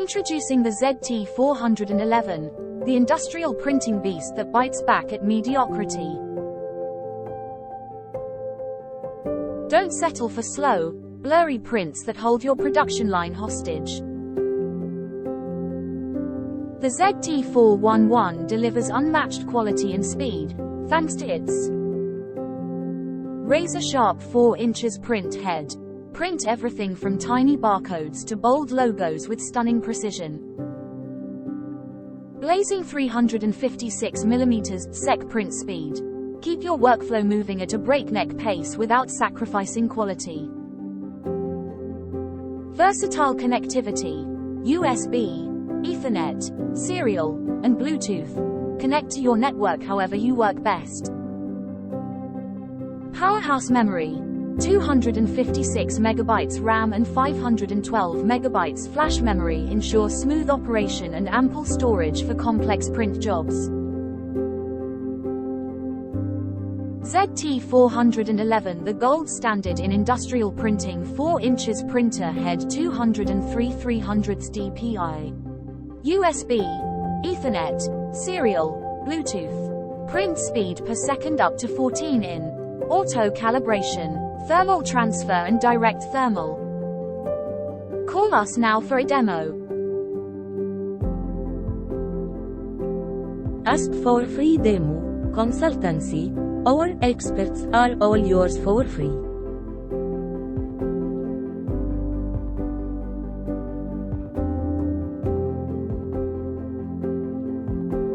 Introducing the ZT411, the industrial printing beast that bites back at mediocrity. Don't settle for slow, blurry prints that hold your production line hostage. The ZT411 delivers unmatched quality and speed, thanks to its razor-sharp 4 inches print head. Print everything from tiny barcodes to bold logos with stunning precision. Blazing 356mm sec print speed. Keep your workflow moving at a breakneck pace without sacrificing quality. Versatile connectivity. USB, Ethernet, serial, and Bluetooth. Connect to your network however you work best. Powerhouse memory. 256 MB RAM and 512 MB flash memory ensure smooth operation and ample storage for complex print jobs. ZT411, the gold standard in industrial printing. 4 inches printer head, 203 300s dpi. USB, Ethernet, serial, Bluetooth. Print speed per second up to 14 in. Auto calibration, thermal transfer and direct thermal. Call us now for a demo. Ask for free demo consultancy. Our experts are all yours for free.